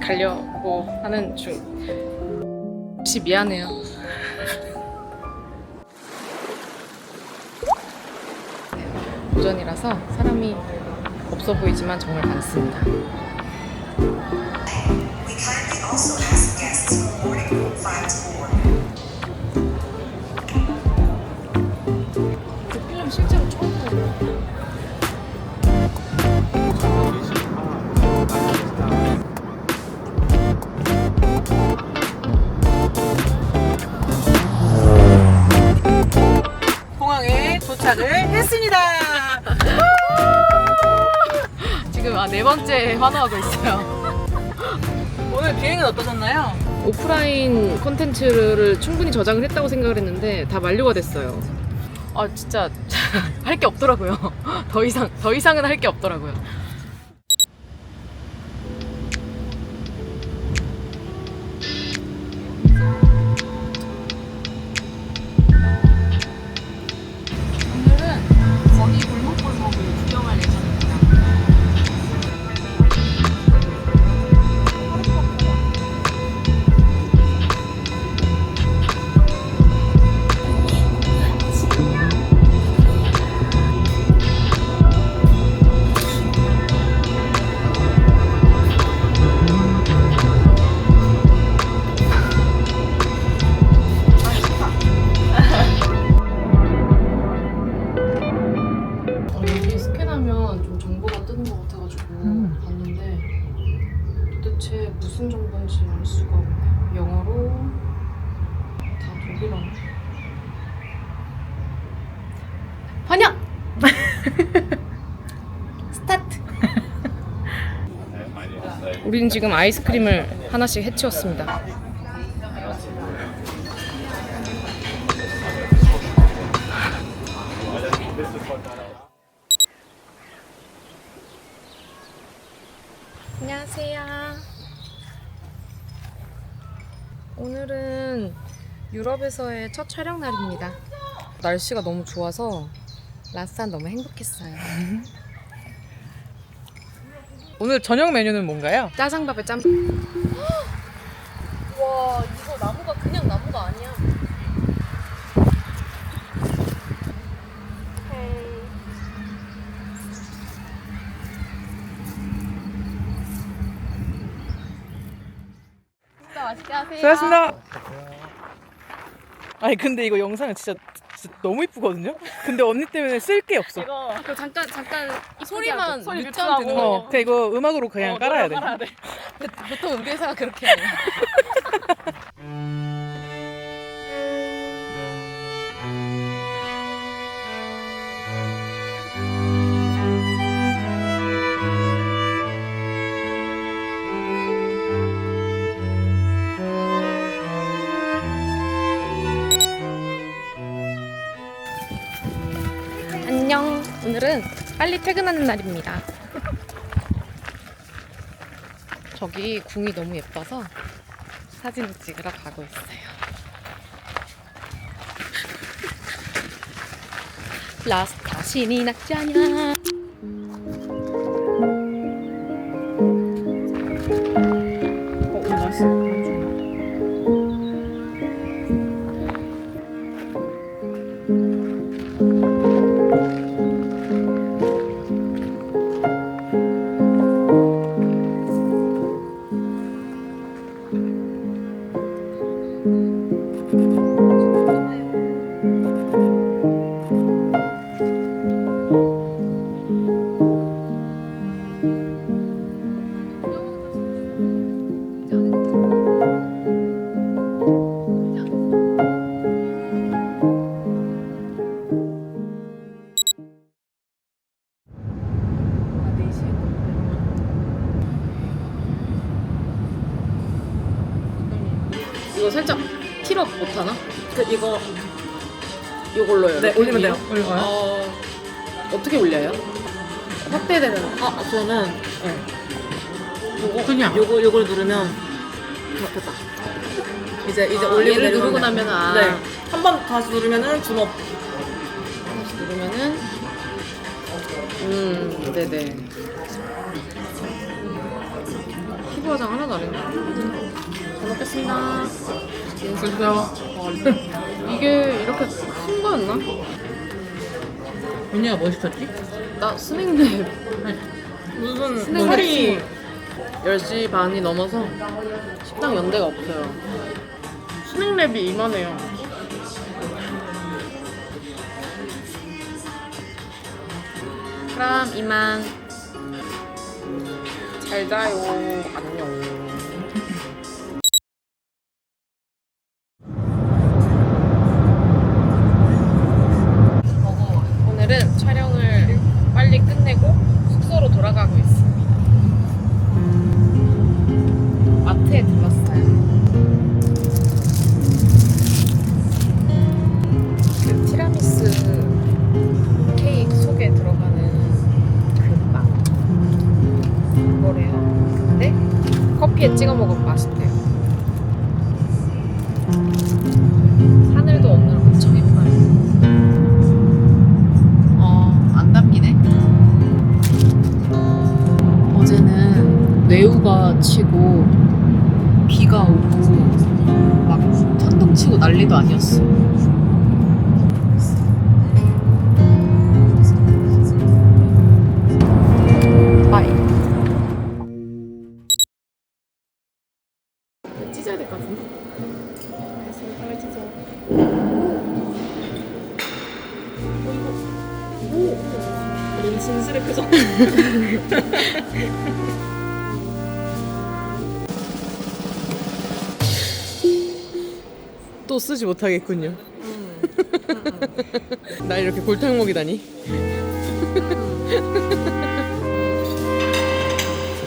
가려고 하는 중. 혹시 미안해요. 오전이라서 사람이 없어 보이지만 정말 많습니다. 그 필름 실제로 처음 보고. 공항에 도착을 했습니다. 지금 네 번째 환호하고 있어요. 오늘 비행은 어떠셨나요? 오프라인 콘텐츠를 충분히 저장을 했다고 생각을 했는데 다 만료가 됐어요. 아 진짜 할 게 없더라고요. 더 이상은 할 게 없더라고요. 오늘은 거기 골목골목을 구경할 예정입니다. 여기 스캔하면 좀 정보가 뜨는 것 같아가지고 봤는데 도대체 무슨 정보인지 알 수가 없네. 영어로 다 독일어네. 번역! 스타트! 우리는 지금 아이스크림을 하나씩 해치웠습니다. 안녕하세요. 오늘은 유럽에서의 첫 촬영 날입니다. 날씨가 너무 좋아서 라스산 너무 행복했어요. 오늘 저녁 메뉴는 뭔가요? 짜장밥에 짬. 와, 이거 나무가 그냥 나무가 아니야. 진짜 맛있게 하세요. 수고하셨습니다. 아니 근데 이거 영상은 진짜 너무 이쁘거든요? 근데 언니 때문에 쓸 게 없어. 이거 잠깐 이 소리만 소리 뮤트하면 되는 거예요. 그냥 이거 음악으로 그냥 깔아야 돼. 보통 음대사가 그렇게 해요. 안녕. 오늘은 빨리 퇴근하는 날입니다. 저기 궁이 너무 예뻐서 사진을 찍으러 가고 있어요. 라스타 신이 났잖아. 맛있어. 이거 살짝 틸업 못하나? 이걸로요. 네, 올리면 돼요. 올려요? 어떻게 올려요? 확대되는. 저는 요거? 그냥 요걸 누르면 됐다. 이제 올리고 얘를 누르고 내리면 나면 네. 한 번 다시 누르면은 주먹. 다시 누르면은 네네. 화장 하나도 안 했네. 잘 먹겠습니다. 글쎄요. 이게 이렇게 큰 거였나? 언니가 뭐 시켰지? 나 스낵랩. 무슨 스낵랩이 10시 반이 넘어서 식당 연대가 없어요. 스낵랩이 이만해요. 그럼 이만. 잘 자요. 안녕. 오늘은 촬영을 빨리 끝내고 숙소로 돌아가고 있습니다. 마트에 들렀어요. 그 티라미수 케이크 속에 들어가는 그 빵. 그거래요. 근데 커피에 찍어 먹으면 맛있대요. 하늘도 오늘 엄청 예뻐요. 안 담기네. 어제는 뇌우가 치고 비가 오고 막 천둥 치고 난리도 아니었어. 바이. 찢어야 될 것 같은데? 빨리 찢어. 너무 진실의 표정. 또 쓰지 못하겠군요. 나 이렇게 골탕 먹이다니.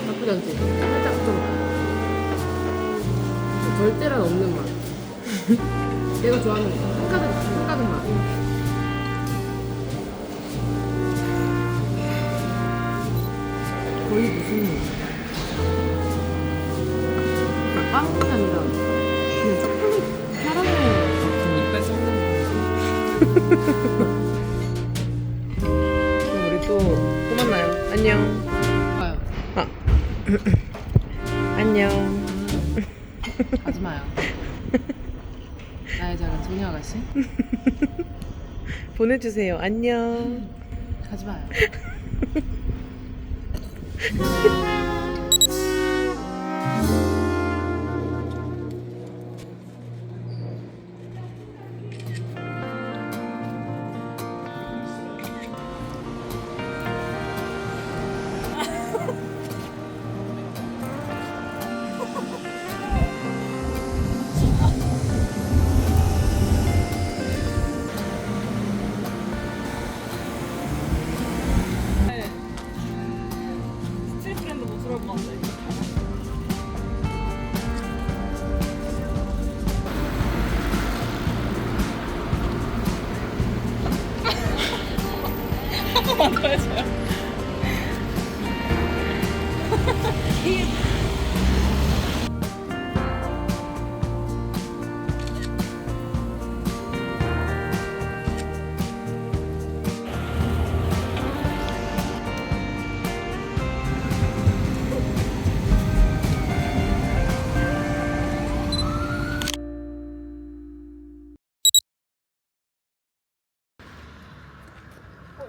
나쁘지 않지? 살짝 좀 절대란 없는 맛. 내가 좋아하는 한가득 맛. 거의 무슨 빵이 아니라 그냥 초콜릿 캐러멜 같은 입에 섞는 그럼 우리 또 만나요. 안녕. 봐요. 안녕. 가지 마요. 나의 작은 소녀 아가씨. 보내주세요. 안녕. 가지 마요.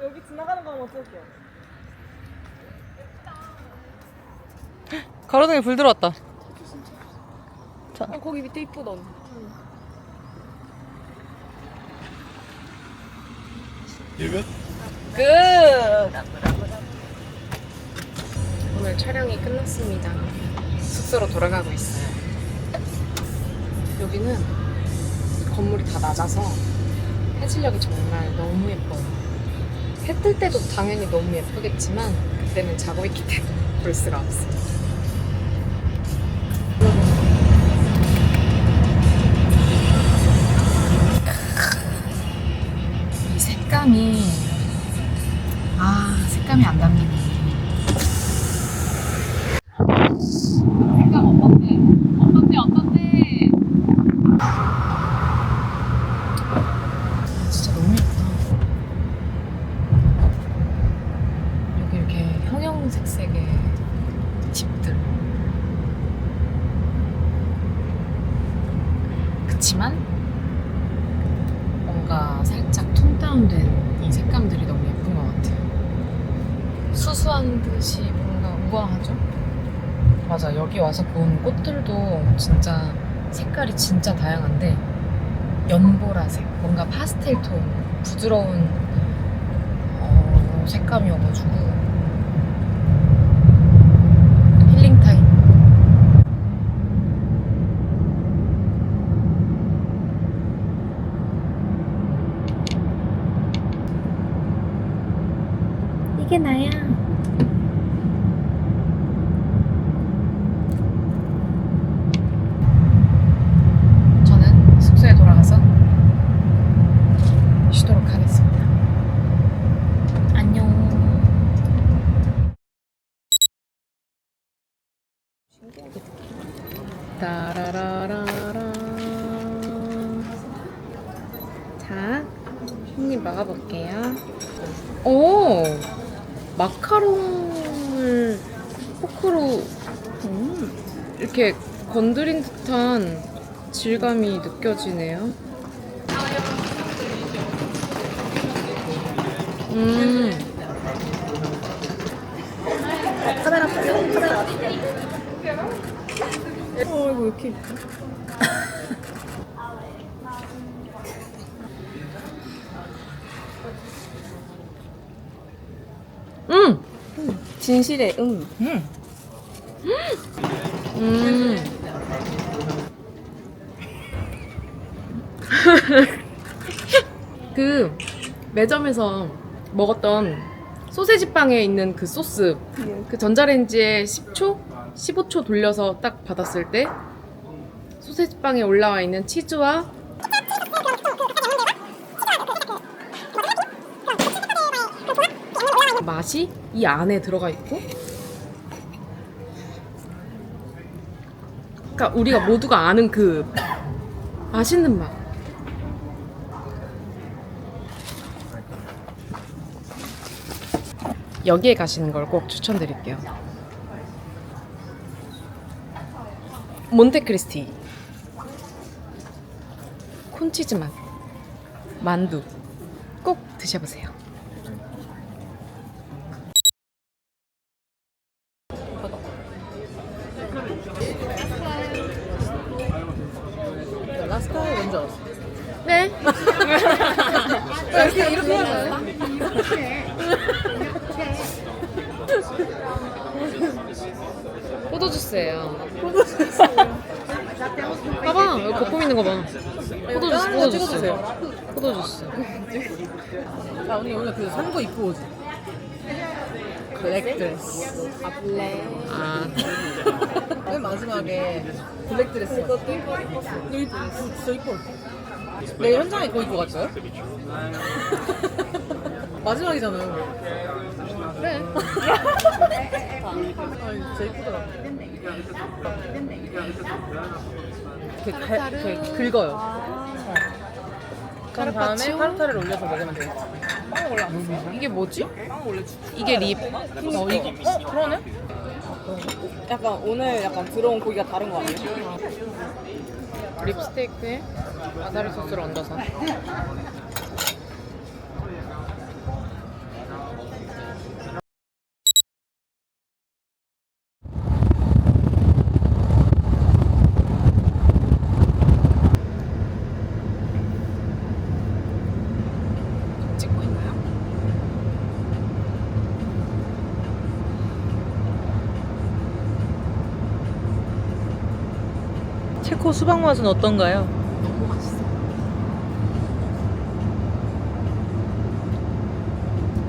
여기 지나가는 거 한번 찍을게요. 가로등에 불 들어왔다. 거기 밑에 이쁘던. 끝! 오늘 촬영이 끝났습니다. 숙소로 돌아가고 있어요. 여기는 건물이 다 낮아서 해질녘이 정말 너무 예뻐요. 해 뜰 때도 당연히 너무 예쁘겠지만 그때는 자고 있기 때문에 볼 수가 없어요. 이 색감이 색감이 안 담기네. 색감 어떤데? 진짜 너무 예쁘다. 여기 이렇게 형형색색의 집들. 그치만 뭔가 살짝 톤 다운된 이 색감들이 너무 예쁜 것 같아요. 수수한 듯이 뭔가 우아하죠? 맞아, 여기 와서 본 꽃들도 진짜 색깔이 진짜 다양한데 연보라색, 뭔가 파스텔 톤, 부드러운 색감이어가지고 힐링 타임. 이게 나야. 저는 숙소에 돌아가서 쉬도록 하겠습니다. 안녕. 따라라라라. 자, 한입 먹어볼게요. 오! 마카롱을 포크로 이렇게 건드린 듯한 질감이 느껴지네요. 이거 왜 이렇게 예뻐? 진실의 그 매점에서 먹었던 소세지 빵에 있는 그 소스, 그 전자레인지에 10초? 15초 돌려서 딱 받았을 때 소세지 빵에 올라와 있는 치즈와 맛이 이 안에 들어가 있고, 그러니까 우리가 모두가 아는 그 맛있는 맛. 여기에 가시는 걸 꼭 추천드릴게요. 몬테크리스티 콘치즈 맛 만두 꼭 드셔보세요. 라스카이 먼저 알았어. 네. 이렇게 해야 포도주스예요. 봐봐, 여기 거품 있는 거 봐. 포도주스. 포도주스. 자, 언니 오늘 그 산 거 입고 오지. 블랙 드레스. 아, 맨 마지막에 블랙 드레스. 이거 진짜 이뻐. 내가 현장에 그거 입고 갔어요? 마지막이잖아요. 그래. 아, 진짜 이쁘더라. 이렇게 긁어요. 그런 다음에 카르파치오? 타르타를 올려서 먹으면 되겠지. 빵 원래 안 써. 이게 뭐지? 빵 원래 주. 이게 립. 이게 그러네. 약간 오늘 약간 들어온 고기가 다른 거 아니에요? 립스테이크에 아사리 소스를 얹어서. 찍고 있나요? 체코 수박 맛은 어떤가요? 너무 맛있어.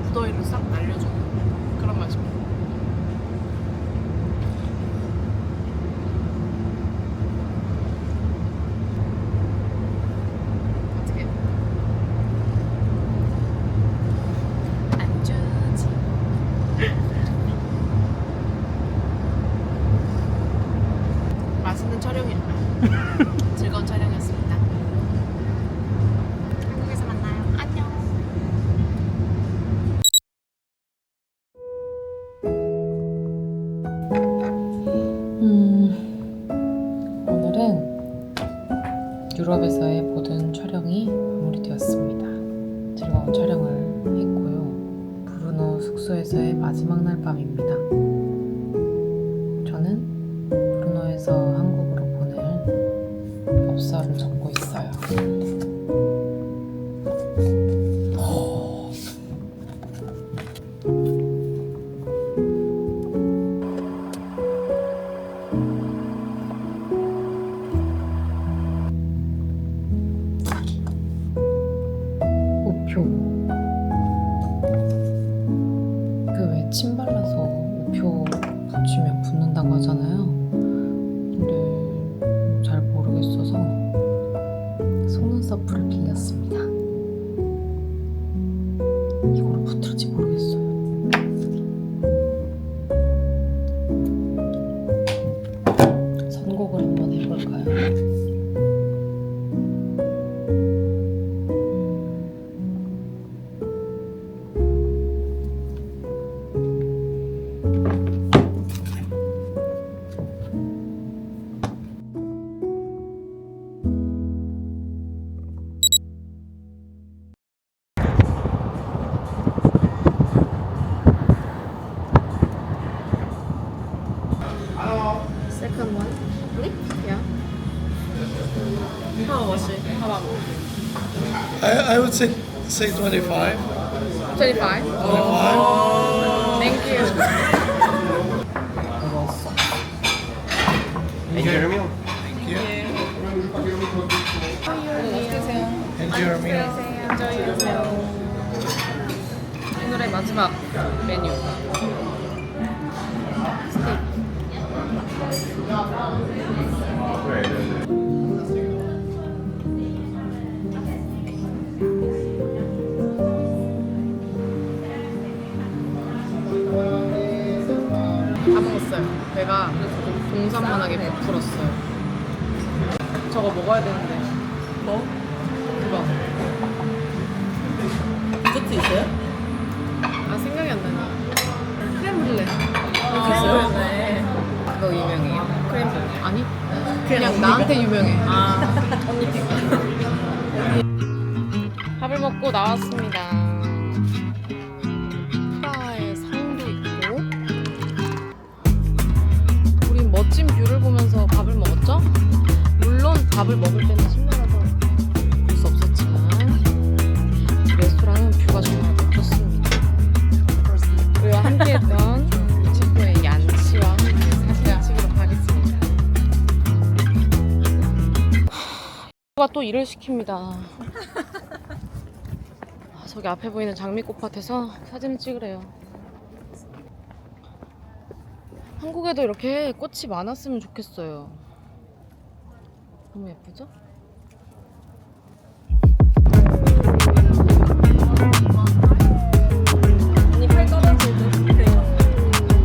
무더위를 싹 날려주는 그런 맛입니다. 어떻게? 안 주지. 맛있는 촬영이었나요? 즐거운 촬영이었습니다. 유럽에서의 모든 촬영이 마무리되었습니다. 즐거운 촬영을 했고요. 브루노 숙소에서의 마지막 날 밤입니다. 저는 브루노에서 한국으로 보낼 법서를 적고 있어요. 우표. 그 왜 침 발라서 우표 붙이면 붓는다고 하잖아요. 근데 잘 모르겠어서 속눈썹을 빌렸습니다. 이거를 붙을지 모르겠어요. 선곡을 한번 해볼까요? Second one? Yeah. How was it? How about I would say 25. 25? 25. Thank you. Enjoy your meal. Thank you. Enjoy your meal. 오늘의 마지막 메뉴. 다 먹었어요. 배가 동산만하게 부풀었어요. 저거 먹어야 되는데. 뭐? 그거. 디저트 있어요? 아 생각이 안 나네. 크렘 브룰레. 있어요? 네. 그거 유명해요. 크렘 브룰레. 아니? 그냥 언니가? 나한테 유명해. 아, 언니 픽. 밥을 먹고 나왔습니다. 프라하에 상도 있고. 우린 멋진 뷰를 보면서 밥을 먹었죠? 물론 밥을 먹을 때는 신나서 볼 수 없었지만 레스토랑은 뷰가 정말 멋졌습니다. 그리고 함께했던 이 친구의 얀치와 함께 사진을 찍으러 가겠습니다. 누가 또 일을 시킵니다. 저기 앞에 보이는 장미꽃밭에서 사진을 찍으래요. 한국에도 이렇게 꽃이 많았으면 좋겠어요. 너무 예쁘죠? 언니 팔 떨어지고.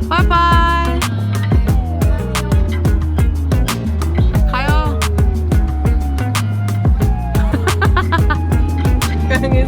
바이바이. 가요. 고양이